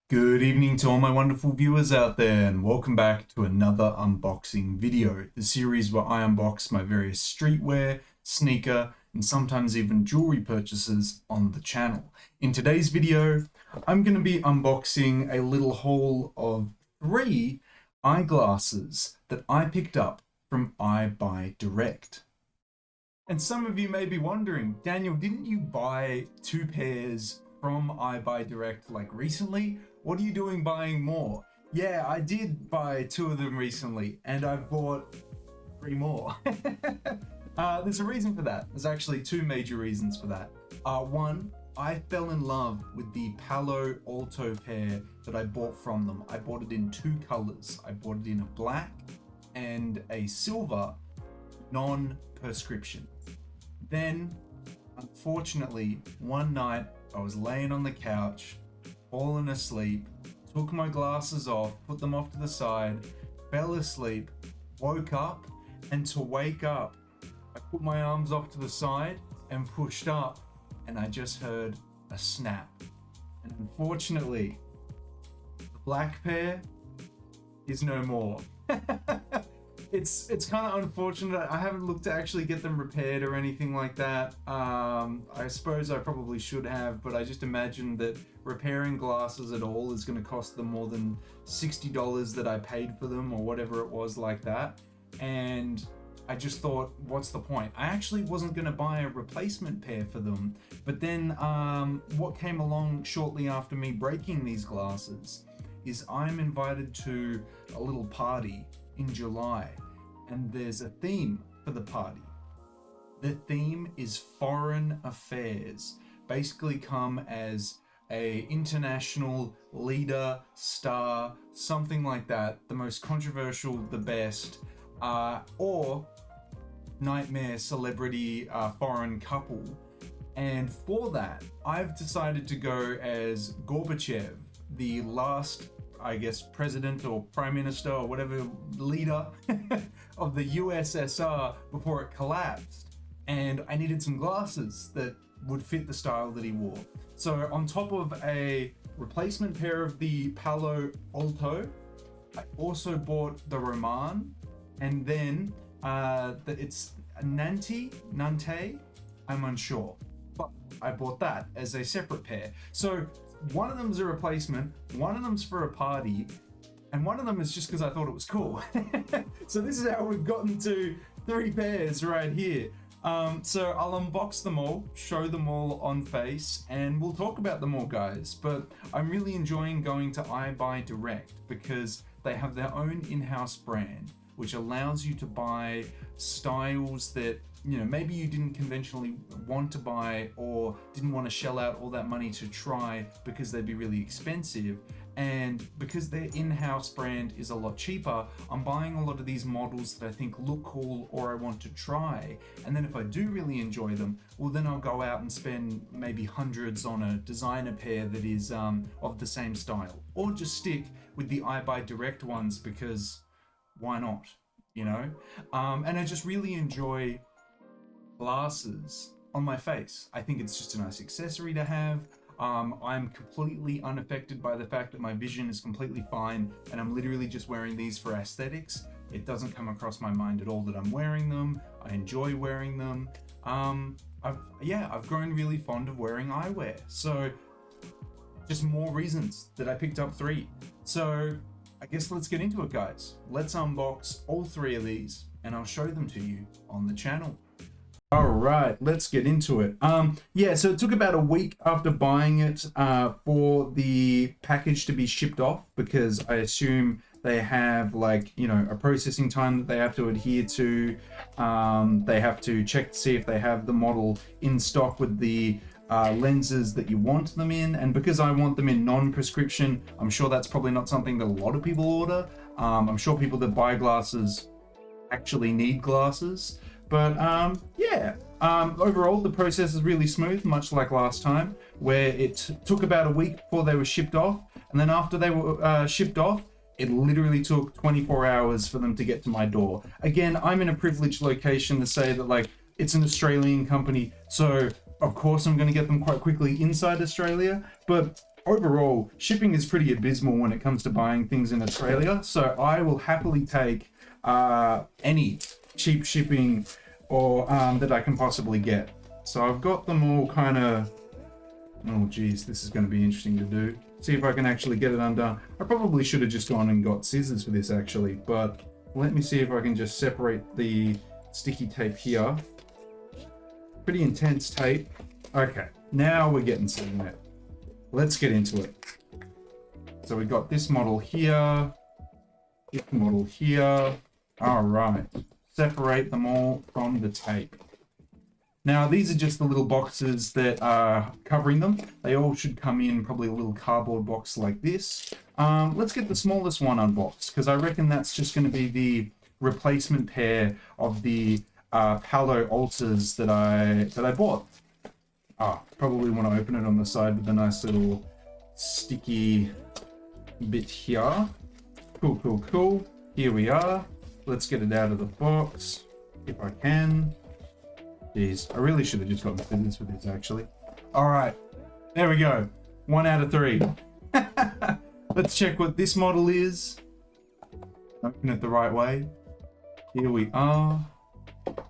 Good evening to all my wonderful viewers out there, and welcome back to another unboxing video, the series where I unbox my various streetwear, sneaker, and sometimes even jewelry purchases on the channel. In today's video, I'm going to be unboxing a little haul of 3 eyeglasses that I picked up from Eyebuydirect. And some of you may be wondering, Daniel, didn't you buy 2 pairs from Eyebuydirect like recently? What are you doing buying more? Yeah, I did buy 2 of them recently, and I've bought 3 more. There's a reason for that. There's actually 2 major reasons for that. One, I fell in love with the Palo Alto pair that I bought from them. I bought it in 2 colors. I bought it in a black and a silver, non-prescription. Then, unfortunately, one night I was laying on the couch, falling asleep, took my glasses off, put them off to the side, fell asleep, woke up, and to wake up, I put my arms off to the side and pushed up, and I just heard a snap. And unfortunately, the black pair is no more. It's kind of unfortunate. I haven't looked to actually get them repaired or anything like that. I suppose I probably should have, but I just imagined that repairing glasses at all is going to cost them more than $60 that I paid for them or whatever it was like that. And I just thought, what's the point? I actually wasn't going to buy a replacement pair for them, but then what came along shortly after me breaking these glasses is I'm invited to a little party in July, and there's a theme for the party. The theme is foreign affairs. Basically come as a international leader, star, something like that, the most controversial, the best, or nightmare celebrity foreign couple. And for that, I've decided to go as Gorbachev, the last, I guess, president or prime minister or whatever leader of the USSR before it collapsed. And I needed some glasses that would fit the style that he wore. So on top of a replacement pair of the Palo Alto, I also bought the Roman, and then it's Nantes, I'm unsure, but I bought that as a separate pair. So one of them's a replacement, one of them's for a party, and one of them is just because I thought it was cool. So this is how we've gotten to 3 pairs right here. So I'll unbox them all, show them all on face, and we'll talk about them all, guys. But I'm really enjoying going to Eyebuydirect because they have their own in-house brand, which allows you to buy styles that, you know, maybe you didn't conventionally want to buy or didn't want to shell out all that money to try because they'd be really expensive. And because their in-house brand is a lot cheaper, I'm buying a lot of these models that I think look cool or I want to try. And then if I do really enjoy them, well, then I'll go out and spend maybe hundreds on a designer pair that is of the same style, or just stick with the Eyebuydirect ones because why not, you know? And I just really enjoy glasses on my face. I think it's just a nice accessory to have. I'm completely unaffected by the fact that my vision is completely fine, and I'm literally just wearing these for aesthetics. It doesn't come across my mind at all that I'm wearing them. I enjoy wearing them. I've grown really fond of wearing eyewear. So just more reasons that I picked up 3. So I guess let's get into it, guys. Let's unbox all 3 of these and I'll show them to you on the channel. All right, let's get into it. So it took about a week after buying it for the package to be shipped off, because I assume they have, like, you know, a processing time that they have to adhere to. They have to check to see if they have the model in stock with the lenses that you want them in, and because I want them in non-prescription, I'm sure that's probably not something that a lot of people order. I'm sure people that buy glasses actually need glasses, but overall the process is really smooth, much like last time, where it took about a week before they were shipped off, and then after they were shipped off, it literally took 24 hours for them to get to my door. Again, I'm in a privileged location to say that, like, it's an Australian company, so of course I'm going to get them quite quickly inside Australia, but overall, shipping is pretty abysmal when it comes to buying things in Australia. So I will happily take any cheap shipping or that I can possibly get. So I've got them all kind of, oh geez, this is going to be interesting to do. See if I can actually get it undone. I probably should have just gone and got scissors for this actually, but let me see if I can just separate the sticky tape here. Pretty intense tape. Okay, now we're getting somewhere. Let's get into it. So we got this model here, this model here. All right, separate them all from the tape. Now, these are just the little boxes that are covering them. They all should come in probably a little cardboard box like this. Let's get the smallest one unboxed, because I reckon that's just going to be the replacement pair of the Palo Altos that I bought. Probably want to open it on the side with a nice little sticky bit here. Cool, cool, cool. Here we are. Let's get it out of the box, if I can. Jeez, I really should have just gotten scissors for this, actually. All right, there we go. 1 out of 3. Let's check what this model is. Open it the right way. Here we are.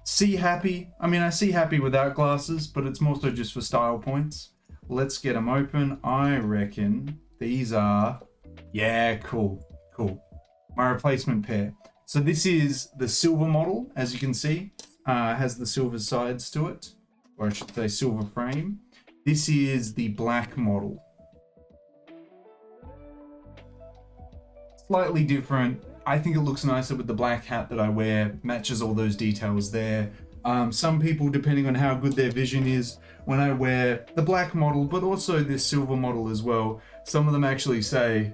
See happy. I mean, I see happy without glasses, but it's more so just for style points. Let's get them open. I reckon these are, yeah, cool, cool. My replacement pair. So this is the silver model, as you can see. Has the silver sides to it, or I should say silver frame. This is the black model. Slightly different. I think it looks nicer with the black hat that I wear, matches all those details there. Some people, depending on how good their vision is, when I wear the black model, but also this silver model as well, some of them actually say,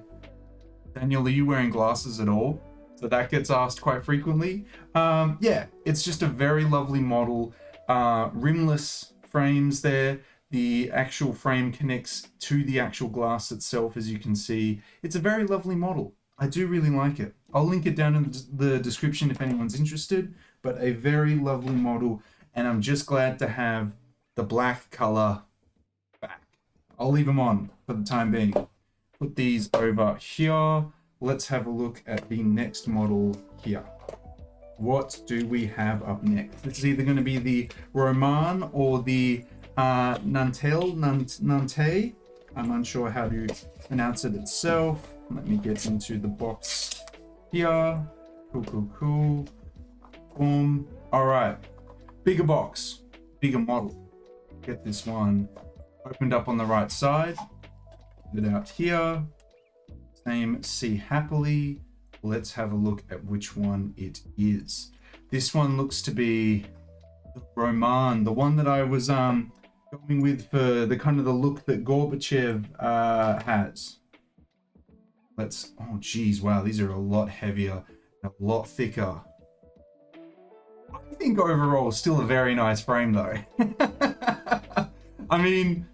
Daniel, are you wearing glasses at all? So that gets asked quite frequently. Yeah, it's just a very lovely model. Rimless frames there. The actual frame connects to the actual glass itself, as you can see. It's a very lovely model. I do really like it. I'll link it down in the description if anyone's interested, but a very lovely model. And I'm just glad to have the black color back. I'll leave them on for the time being. Put these over here. Let's have a look at the next model here. What do we have up next? This is either going to be the Roman or the Nantes. I'm unsure how to pronounce it itself. Let me get into the box here. Cool, cool, cool. Boom. All right. Bigger box, bigger model. Get this one opened up on the right side. Get it out here. Same, see happily. Let's have a look at which one it is. This one looks to be the Roman, the one that I was going with for the kind of the look that Gorbachev has. Let's, oh geez, wow, these are a lot heavier, a lot thicker. I think overall still a very nice frame though. I mean,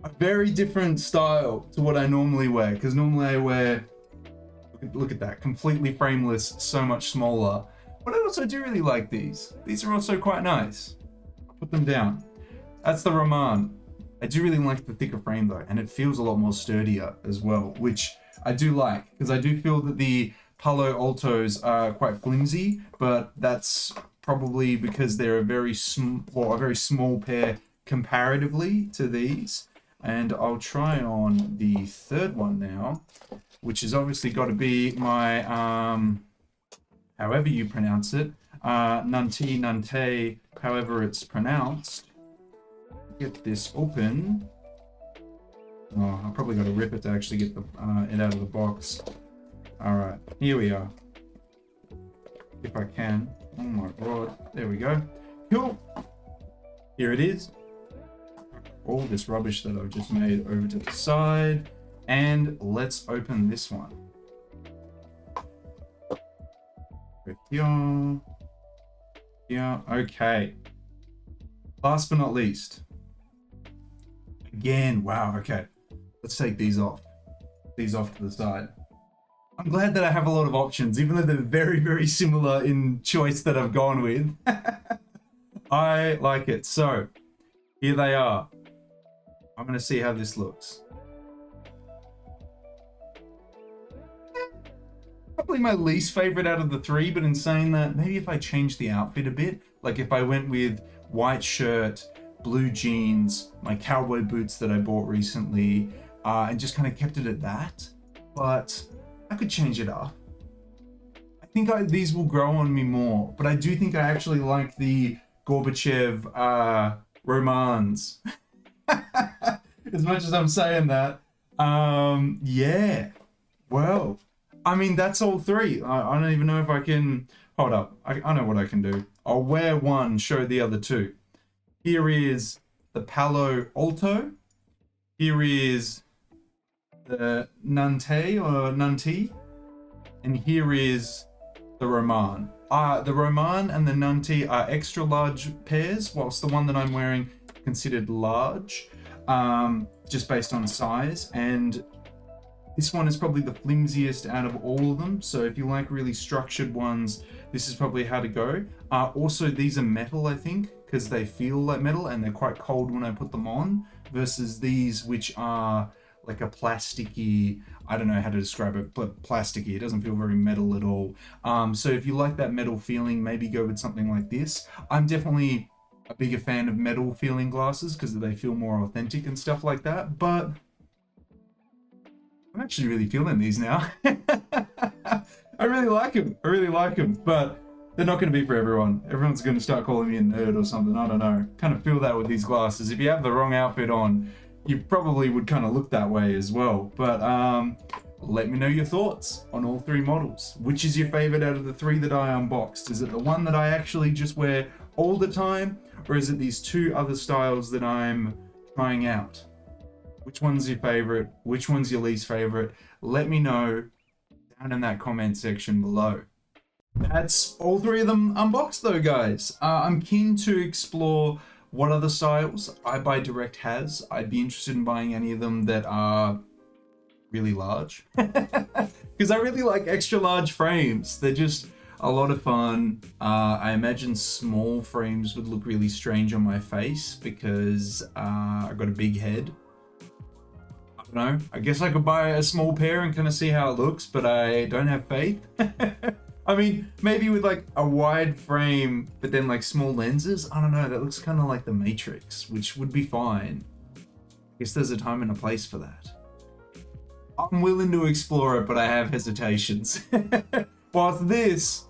a very different style to what I normally wear, because normally I wear, look at that, completely frameless, so much smaller. But I also do really like these. These are also quite nice. I'll put them down. That's the Roman. I do really like the thicker frame though, and it feels a lot more sturdier as well, which I do like, because I do feel that the Palo Altos are quite flimsy, but that's probably because they're a very small pair comparatively to these. And I'll try on the third one now, which has obviously got to be my, however you pronounce it, Nantes, however it's pronounced. Get this open. Oh, I probably got to rip it to actually get it out of the box. All right, here we are. If I can. Oh my god, there we go. Cool. Here it is. All this rubbish that I've just made over to the side, and let's open this one. Here. Yeah, okay. Last but not least. Again, wow, okay. Let's take these off. These off to the side. I'm glad that I have a lot of options, even though they're very, very similar in choice that I've gone with. I like it. So, here they are. I'm going to see how this looks. probably my least favorite out of the three, but in saying that, maybe if I changed the outfit a bit, like if I went with white shirt, blue jeans, my cowboy boots that I bought recently, and just kind of kept it at that. But I could change it up. I think these will grow on me more, but I do think I actually like the Gorbachev romans. As much as I'm saying that. Yeah. Well, I mean, that's all three. I don't even know if I can... Hold up. I know what I can do. I'll wear one, show the other two. Here is the Palo Alto. Here is the Nantes. And here is the Roman. The Roman and the Nantes are extra large pairs, whilst the one that I'm wearing considered large, just based on size. And this one is probably the flimsiest out of all of them. So if you like really structured ones, this is probably how to go. Also, these are metal, I think, because they feel like metal and they're quite cold when I put them on, versus these, which are like a plasticky, I don't know how to describe it, but plasticky. It doesn't feel very metal at all. So if you like that metal feeling, maybe go with something like this. I'm definitely a bigger fan of metal feeling glasses because they feel more authentic and stuff like that. But I'm actually really feeling these now. I really like them, but they're not going to be for everyone. Everyone's going to start calling me a nerd or something. I don't know. Kind of feel that with these glasses. If you have the wrong outfit on, you probably would kind of look that way as well. But let me know your thoughts on all three models. Which is your favorite out of the three that I unboxed? Is it the one that I actually just wear all the time? Or is it these two other styles that I'm trying out? Which one's your favorite? Which one's your least favorite? Let me know down in that comment section below. That's all three of them unboxed though, guys. I'm keen to explore what other styles Eyebuydirect has. I'd be interested in buying any of them that are really large. Because I really like extra large frames. They're just a lot of fun. I imagine small frames would look really strange on my face because I've got a big head. I don't know. I guess I could buy a small pair and kind of see how it looks, but I don't have faith. I mean, maybe with like a wide frame, but then like small lenses. I don't know. That looks kind of like the Matrix, which would be fine. I guess there's a time and a place for that. I'm willing to explore it, but I have hesitations. Whilst this,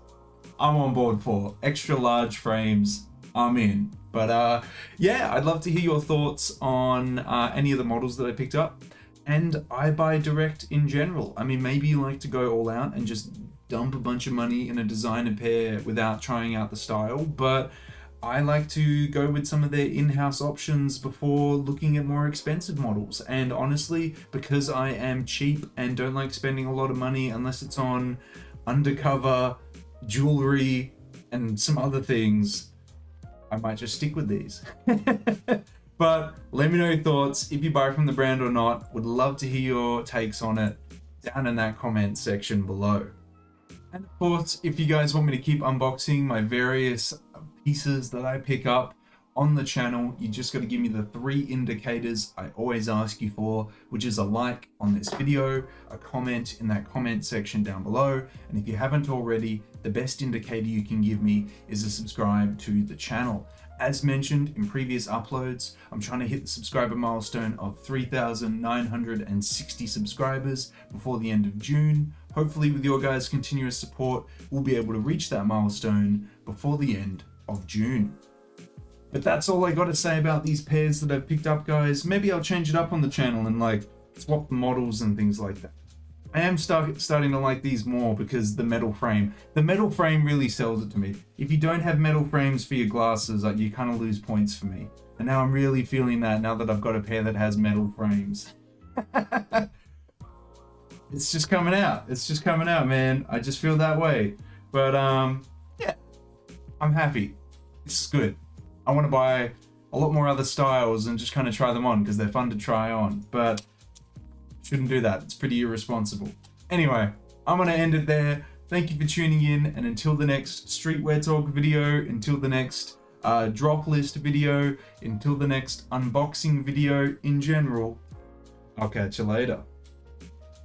I'm on board for. Extra large frames, I'm in. But yeah, I'd love to hear your thoughts on any of the models that I picked up and Eyebuydirect in general. I mean, maybe you like to go all out and just dump a bunch of money in a designer pair without trying out the style, but I like to go with some of their in-house options before looking at more expensive models. And honestly, because I am cheap and don't like spending a lot of money unless it's on undercover jewelry and some other things, I might just stick with these. But let me know your thoughts if you buy from the brand or not. Would love to hear your takes on it down in that comment section below. And of course, if you guys want me to keep unboxing my various pieces that I pick up on the channel, you just got to give me the 3 indicators I always ask you for, which is a like on this video, a comment in that comment section down below, and if you haven't already, the best indicator you can give me is to subscribe to the channel. As mentioned in previous uploads, I'm trying to hit the subscriber milestone of 3,960 subscribers before the end of June. Hopefully with your guys' continuous support, we'll be able to reach that milestone before the end of June. But that's all I got to say about these pairs that I've picked up, guys. Maybe I'll change it up on the channel and like swap the models and things like that. I am starting to like these more because the metal frame really sells it to me. If you don't have metal frames for your glasses, like, you kind of lose points for me. And now I'm really feeling that now that I've got a pair that has metal frames. It's just coming out. It's just coming out, man. I just feel that way. But yeah, I'm happy. This is good. I want to buy a lot more other styles and just kind of try them on because they're fun to try on. But shouldn't do that. It's pretty irresponsible. Anyway, I'm going to end it there. Thank you for tuning in. And until the next streetwear talk video, until the next drop list video, until the next unboxing video in general, I'll catch you later.